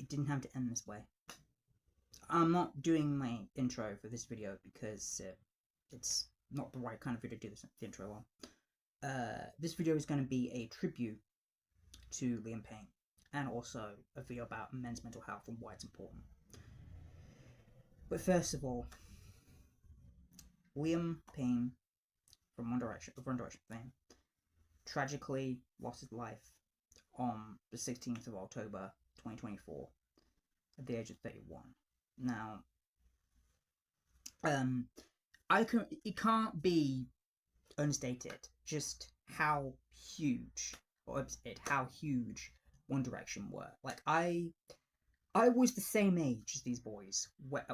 it didn't have to end this way. I'm not doing my intro for this video because it's not the right kind of video to do the intro on. This video is going to be a tribute to Liam Payne, and also a video about men's mental health and why it's important. But first of all, Liam Payne from One Direction fame tragically lost his life on the 16th of October 2024 at the age of 31. Now, it can't be understated just how huge One Direction were. Like, I was the same age as these boys. Well,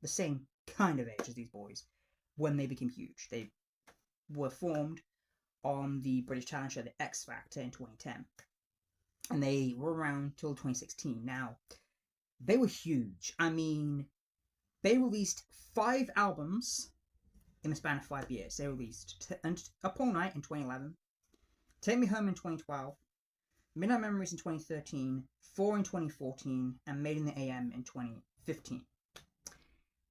the same kind of age as these boys when they became huge. They were formed on the British talent show The X Factor in 2010, and they were around till 2016. Now, they were huge. I mean, they released 5 albums in the span of 5 years. They released Up All Night in 2011, Take Me Home in 2012, Midnight Memories in 2013, 4 in 2014, and Made in the AM in 2015.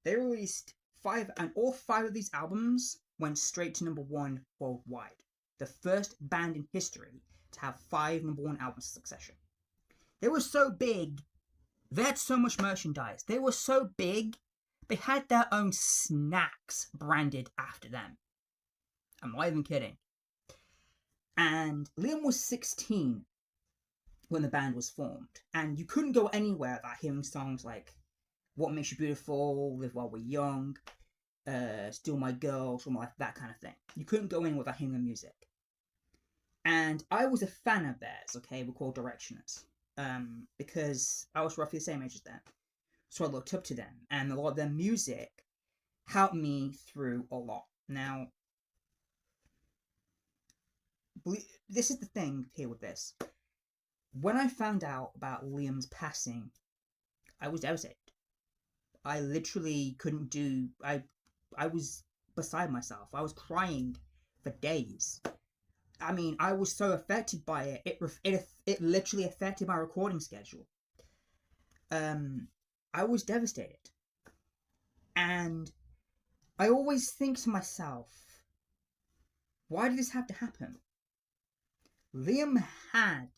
They released 5, and all 5 of these albums went straight to #1 worldwide. The first band in history to have 5 #1 albums in succession. They were so big, they had so much merchandise. They were so big, they had their own snacks branded after them. I'm not even kidding. And Liam was 16 when the band was formed, and you couldn't go anywhere without hearing songs like What Makes You Beautiful, Live While We're Young, Still My Girl, Still My Life, that kind of thing. You couldn't go in without hearing the music. And I was a fan of theirs, okay? We're called Directioners. Because I was roughly the same age as them. So I looked up to them, and a lot of their music helped me through a lot. Now, this is the thing here with this. When I found out about Liam's passing, I was devastated. I literally couldn't do... I was beside myself. I was crying for days. I mean, I was so affected by it. It literally affected my recording schedule. I was devastated. And I always think to myself, why did this have to happen? Liam had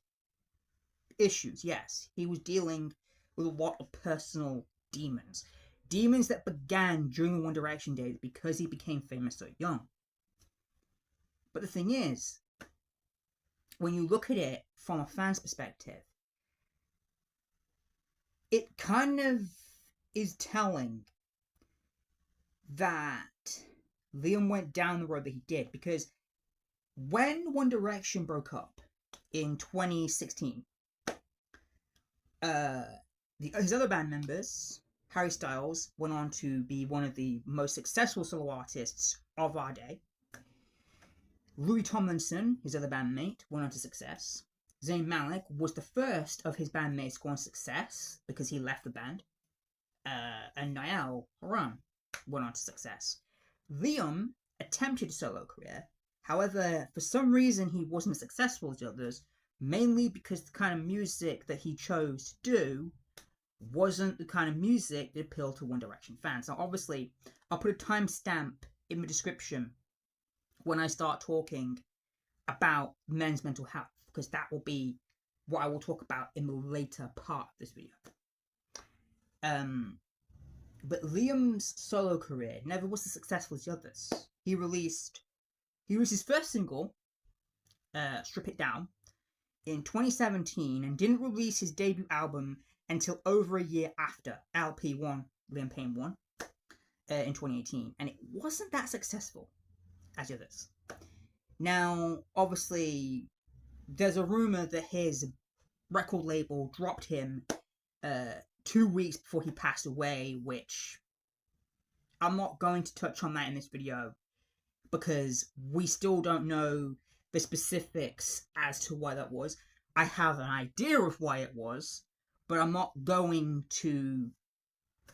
issues, yes. He was dealing with a lot of personal demons. Demons that began during the One Direction days because he became famous so young. But the thing is, when you look at it from a fan's perspective, it kind of is telling that Liam went down the road that he did, because when One Direction broke up in 2016, his other band members, Harry Styles, went on to be one of the most successful solo artists of our day. Louis Tomlinson, his other bandmate, went on to success. Zayn Malik was the first of his bandmates to go on success because he left the band. And Niall Horan went on to success. Liam attempted a solo career. However, for some reason, he wasn't as successful as the others, mainly because the kind of music that he chose to do wasn't the kind of music that appealed to One Direction fans. Now, obviously, I'll put a timestamp in the description when I start talking about men's mental health, because that will be what I will talk about in the later part of this video. But Liam's solo career never was as successful as the others. He released his first single, Strip It Down, in 2017, and didn't release his debut album until over a year after LP1, Liam Payne 1, in 2018. And it wasn't that successful as the others. Now, obviously, there's a rumor that his record label dropped him 2 weeks before he passed away, which I'm not going to touch on that in this video because we still don't know the specifics as to why that was. I have an idea of why it was, but I'm not going to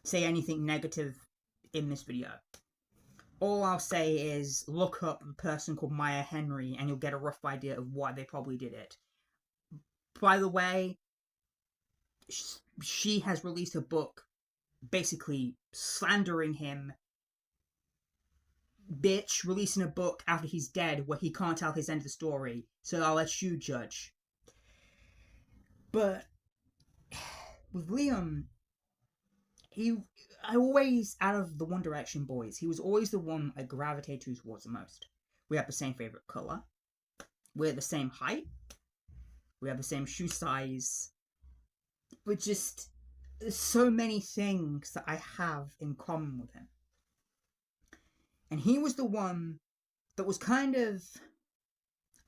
say anything negative in this video. All I'll say is look up a person called Maya Henry and you'll get a rough idea of why they probably did it. By the way, she has released a book basically slandering him. Bitch releasing a book after he's dead where he can't tell his end of the story, so I'll let you judge. But with Liam, I always, out of the One Direction boys, he was always the one I gravitated towards the most. We have the same favourite colour, we're the same height, we have the same shoe size, but just, there's so many things that I have in common with him. And he was the one that was kind of...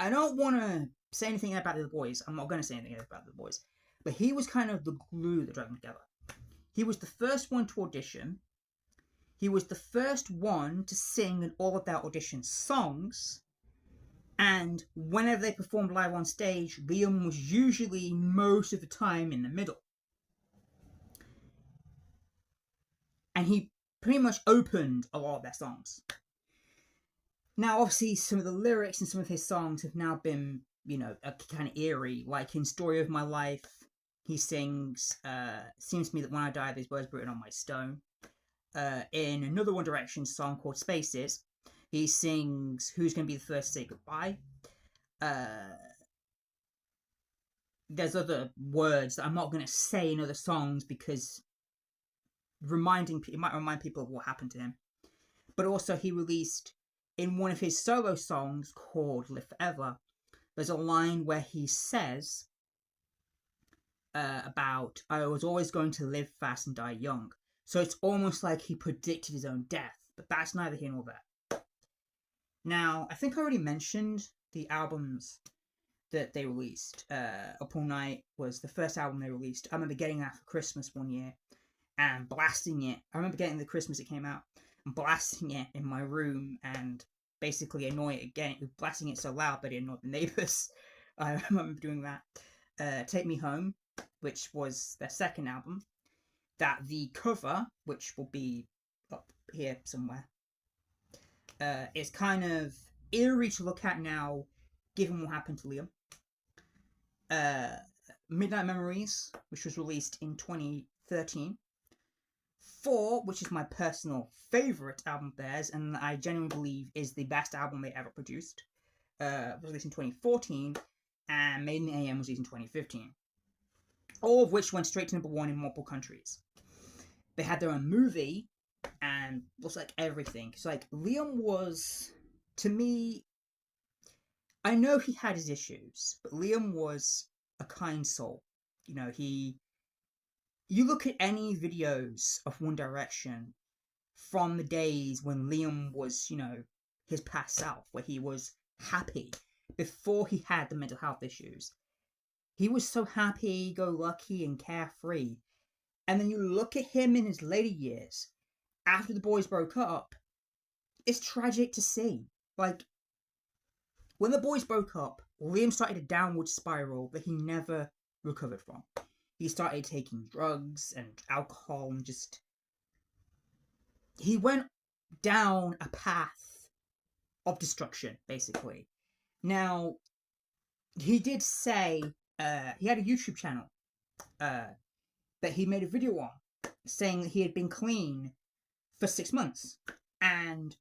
I don't want to say anything about the other boys. I'm not going to say anything about the boys. But he was kind of the glue that dragged them together. He was the first one to audition. He was the first one to sing in all of their audition songs. And whenever they performed live on stage, Liam was usually most of the time in the middle. And he pretty much opened a lot of their songs. Now, obviously, some of the lyrics in some of his songs have now been, you know, kind of eerie. Like in Story of My Life, he sings, seems to me that when I die, these words written on my stone. In another One Direction song called Spaces, he sings, who's going to be the first to say goodbye. There's other words that I'm not going to say in other songs because it might remind people of what happened to him. But also he released, in one of his solo songs called Live Forever, there's a line where he says about, I was always going to live fast and die young. So it's almost like he predicted his own death, but that's neither here nor there. Now, I think I already mentioned the albums that they released. Up All Night was the first album they released. I remember getting that for Christmas one year and blasting it. I remember getting the Christmas it came out and blasting it in my room and basically blasting it so loud that it annoyed the neighbours. I remember doing that. Take Me Home, which was their second album, that the cover, which will be up here somewhere, is kind of eerie to look at now, given what happened to Liam. Midnight Memories, which was released in 2013. 4, which is my personal favourite album of theirs, and I genuinely believe is the best album they ever produced, was released in 2014, and Made in the AM was released in 2015. All of which went straight to number 1 in multiple countries. They had their own movie, and it was like everything. It's like, Liam was, to me, I know he had his issues, but Liam was a kind soul. You know, you look at any videos of One Direction from the days when Liam was, you know, his past self, where he was happy before he had the mental health issues. He was so happy-go-lucky and carefree. And then you look at him in his later years, after the boys broke up, it's tragic to see. Like, when the boys broke up, Liam started a downward spiral that he never recovered from. He started taking drugs and alcohol and just... He went down a path of destruction, basically. Now, he did say... he had a YouTube channel that he made a video on, saying that he had been clean for 6 months. And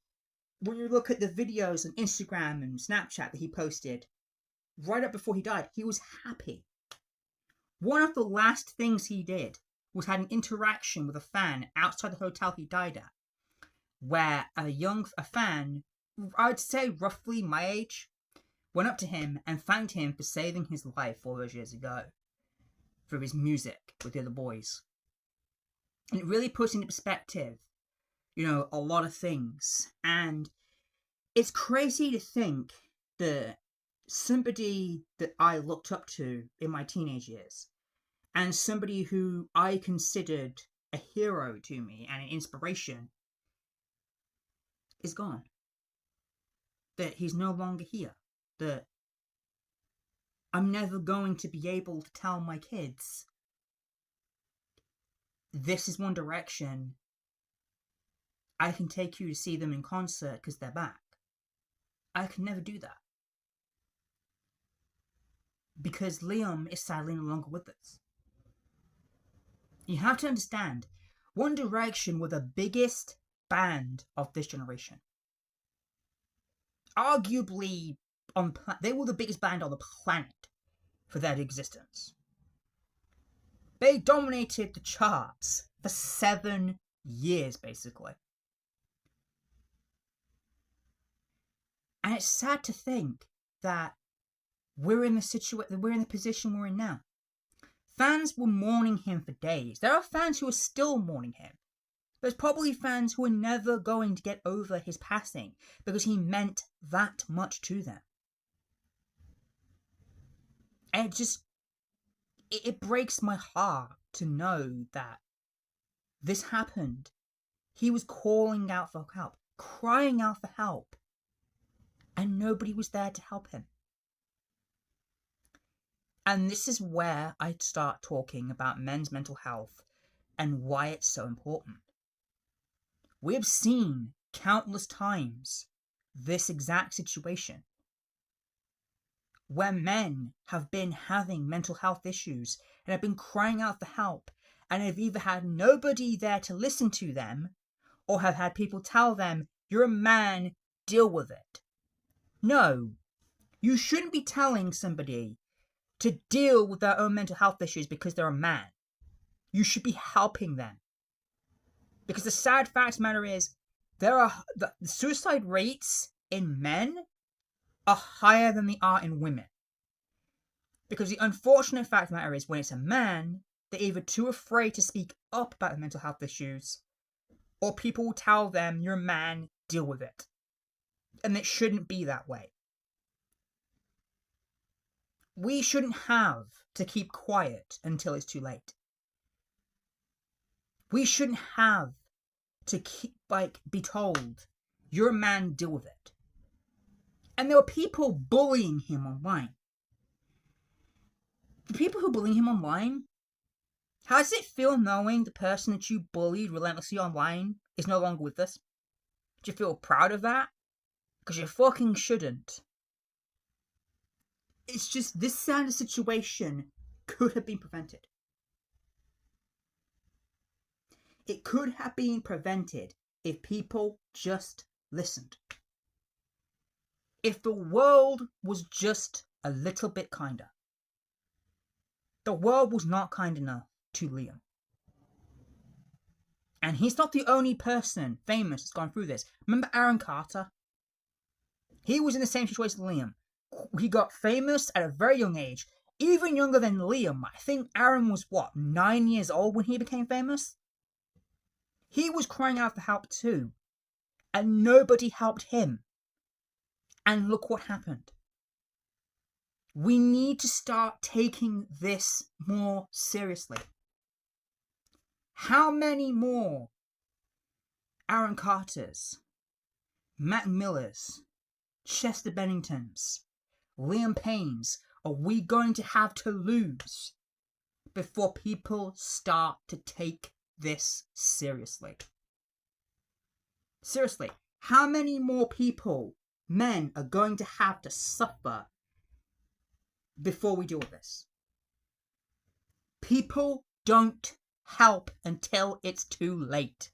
when you look at the videos on Instagram and Snapchat that he posted, right up before he died, he was happy. One of the last things he did was had an interaction with a fan outside the hotel he died at, where a fan, I'd say roughly my age, went up to him and thanked him for saving his life all those years ago, through his music with the other boys. And it really puts into perspective, you know, a lot of things. And it's crazy to think that somebody that I looked up to in my teenage years, and somebody who I considered a hero to me and an inspiration, is gone. That he's no longer here. That I'm never going to be able to tell my kids, this is One Direction, I can take you to see them in concert because they're back. I can never do that. Because Liam is sadly no longer with us. You have to understand, One Direction were the biggest band of this generation. Arguably, they were the biggest band on the planet for their existence. They dominated the charts for 7 years, basically. And it's sad to think that we're in the position we're in now. Fans were mourning him for days. There are fans who are still mourning him. There's probably fans who are never going to get over his passing because he meant that much to them. And it breaks my heart to know that this happened. He was calling out for help, crying out for help, and nobody was there to help him. And this is where I start talking about men's mental health and why it's so important. We have seen countless times this exact situation where men have been having mental health issues and have been crying out for help and have either had nobody there to listen to them or have had people tell them, "You're a man, deal with it." No, you shouldn't be telling somebody to deal with their own mental health issues because they're a man. You should be helping them. Because the sad fact of the matter is, the suicide rates in men are higher than they are in women. Because the unfortunate fact of the matter is, when it's a man, they're either too afraid to speak up about their mental health issues, or people will tell them, "You're a man, deal with it." And it shouldn't be that way. We shouldn't have to keep quiet until it's too late. We shouldn't have to be told, "You're a man, deal with it." And there were people bullying him online. The people who bully him online, how does it feel knowing the person that you bullied relentlessly online is no longer with us? Do you feel proud of that? Because you fucking shouldn't. It's just, this kind of situation could have been prevented. It could have been prevented if people just listened. If the world was just a little bit kinder. The world was not kind enough to Liam. And he's not the only person famous that's gone through this. Remember Aaron Carter? He was in the same situation as Liam. He got famous at a very young age. Even younger than Liam. I think Aaron was, 9 years old when he became famous? He was crying out for help too. And nobody helped him. And look what happened. We need to start taking this more seriously. How many more Aaron Carters, Matt Millers, Chester Benningtons, Liam Paynes are we going to have to lose before people start to take this seriously? Seriously, how many more people, men, are going to have to suffer before we deal with this? People don't help until it's too late.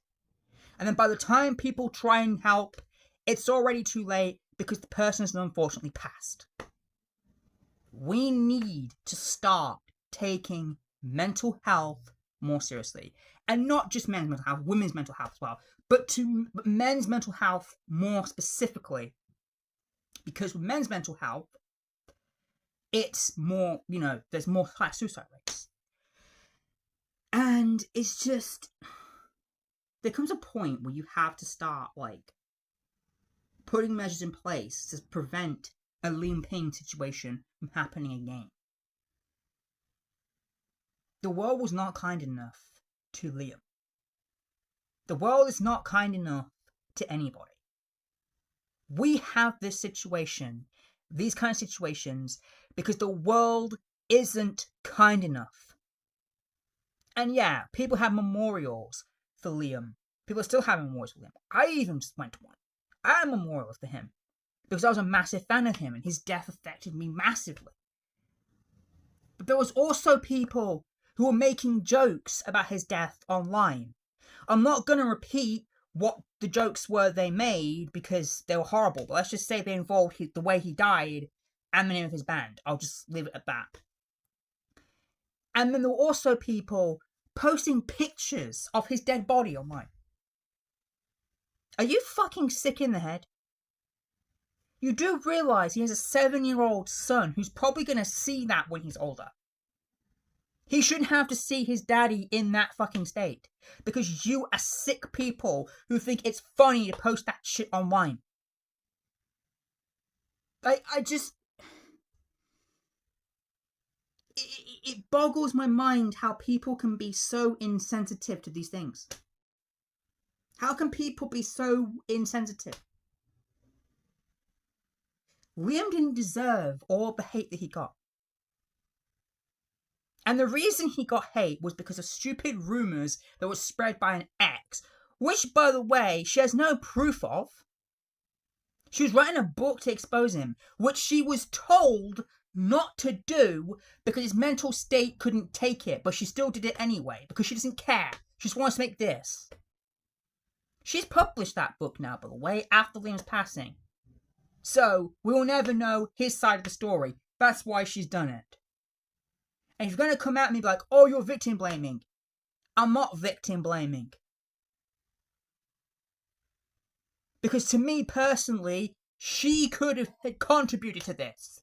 And then by the time people try and help, it's already too late because the person has unfortunately passed. We need to start taking mental health more seriously. And not just men's mental health, women's mental health as well. But men's mental health more specifically. Because with men's mental health, it's more, there's more high suicide rates. And it's just, there comes a point where you have to start, putting measures in place to prevent a Liam Payne situation from happening again. The world was not kind enough to Liam. The world is not kind enough to anybody. We have this situation, these kind of situations, because the world isn't kind enough. And yeah, people have memorials for Liam. People are still having memorials for Liam. I even just went to one. I had a memorial for him because I was a massive fan of him and his death affected me massively. But there was also people who were making jokes about his death online. I'm not going to repeat what the jokes were they made because they were horrible, but let's just say they involved the way he died and the name of his band. I'll just leave it at that. And then there were also people posting pictures of his dead body online. Are you fucking sick in the head? You do realise he has a 7-year-old son who's probably going to see that when he's older. He shouldn't have to see his daddy in that fucking state. Because you are sick people who think it's funny to post that shit online. It boggles my mind how people can be so insensitive to these things. How can people be so insensitive? Liam didn't deserve all the hate that he got. And the reason he got hate was because of stupid rumours that were spread by an ex, which, by the way, she has no proof of. She was writing a book to expose him, which she was told not to do because his mental state couldn't take it, but she still did it anyway because she doesn't care. She just wants to make this. She's published that book now, by the way, after Liam's passing. So, we will never know his side of the story. That's why she's done it. And if you're going to come at me like, oh, you're victim blaming. I'm not victim blaming. Because to me personally, she could have contributed to this.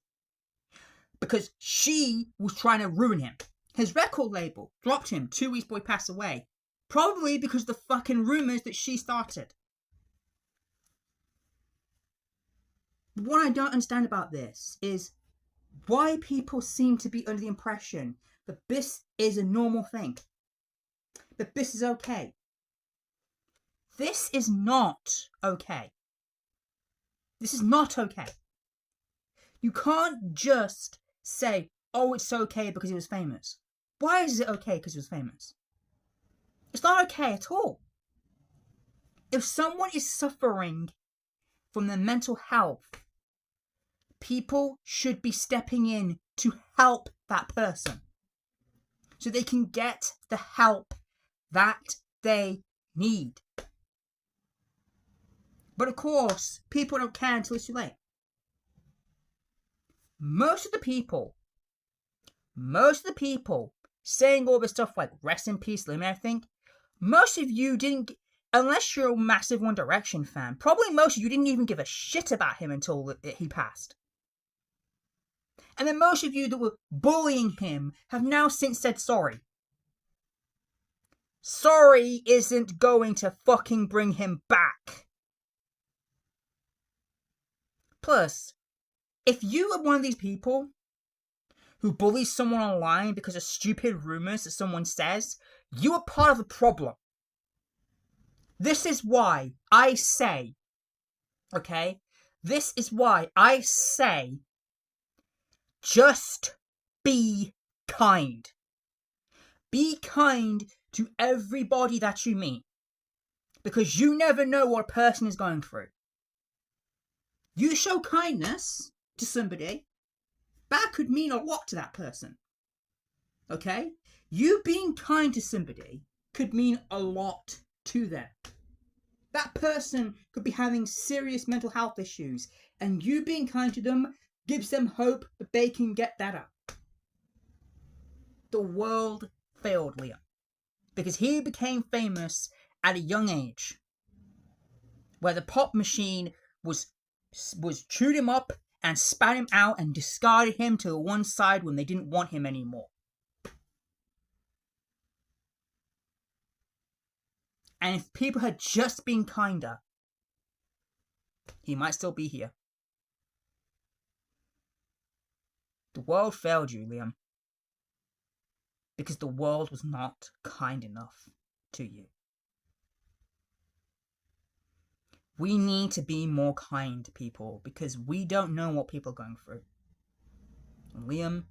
Because she was trying to ruin him. His record label dropped him 2 weeks before he passed away. Probably because of the fucking rumours that she started. What I don't understand about this is why people seem to be under the impression that this is a normal thing. That this is okay. This is not okay. This is not okay. You can't just say, oh, it's okay because he was famous. Why is it okay because he was famous? It's not okay at all. If someone is suffering from their mental health, people should be stepping in to help that person so they can get the help that they need. But of course, people don't care until it's too late. Most of the people saying all this stuff like rest in peace, Liam, and everything, most of you didn't, unless you're a massive One Direction fan, probably most of you didn't even give a shit about him until he passed. And then most of you that were bullying him have now since said sorry. Sorry isn't going to fucking bring him back. Plus, if you are one of these people who bullies someone online because of stupid rumours that someone says, you are part of the problem. This is why I say, okay? This is why I say, just be kind. Be kind to everybody that you meet. Because you never know what a person is going through. You show kindness to somebody, that could mean a lot to that person. Okay? You being kind to somebody could mean a lot to them. That person could be having serious mental health issues, and you being kind to them gives them hope that they can get better. The world failed Liam because he became famous at a young age, where the pop machine was chewed him up and spat him out and discarded him to one side when they didn't want him anymore. And if people had just been kinder, he might still be here. The world failed you, Liam, because the world was not kind enough to you. We need to be more kind to people because we don't know what people are going through. And Liam,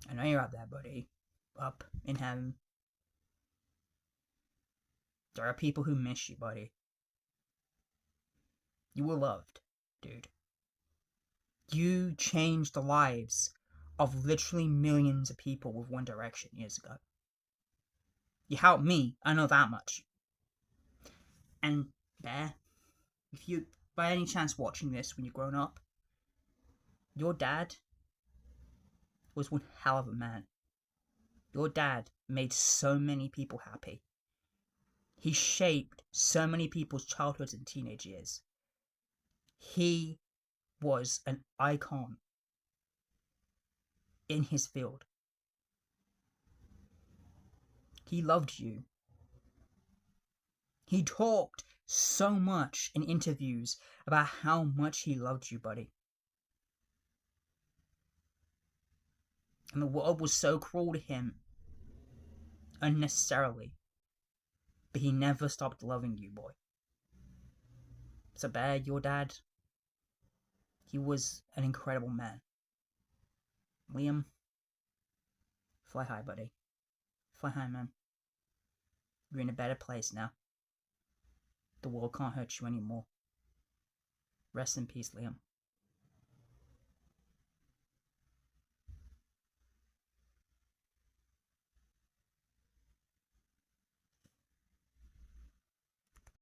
I know you're out there, buddy, up in heaven. There are people who miss you, buddy. You were loved, dude. You changed the lives of literally millions of people with One Direction years ago. You helped me, I know that much. And Bear, if you by any chance watching this when you're grown up, your dad was one hell of a man. Your dad made so many people happy. He shaped so many people's childhoods and teenage years. He was an icon in his field. He loved you. He talked so much in interviews about how much he loved you, buddy. And the world was so cruel to him unnecessarily. But he never stopped loving you, boy. So Bear, your dad, he was an incredible man. Liam, fly high, buddy. Fly high, man. You're in a better place now. The world can't hurt you anymore. Rest in peace, Liam.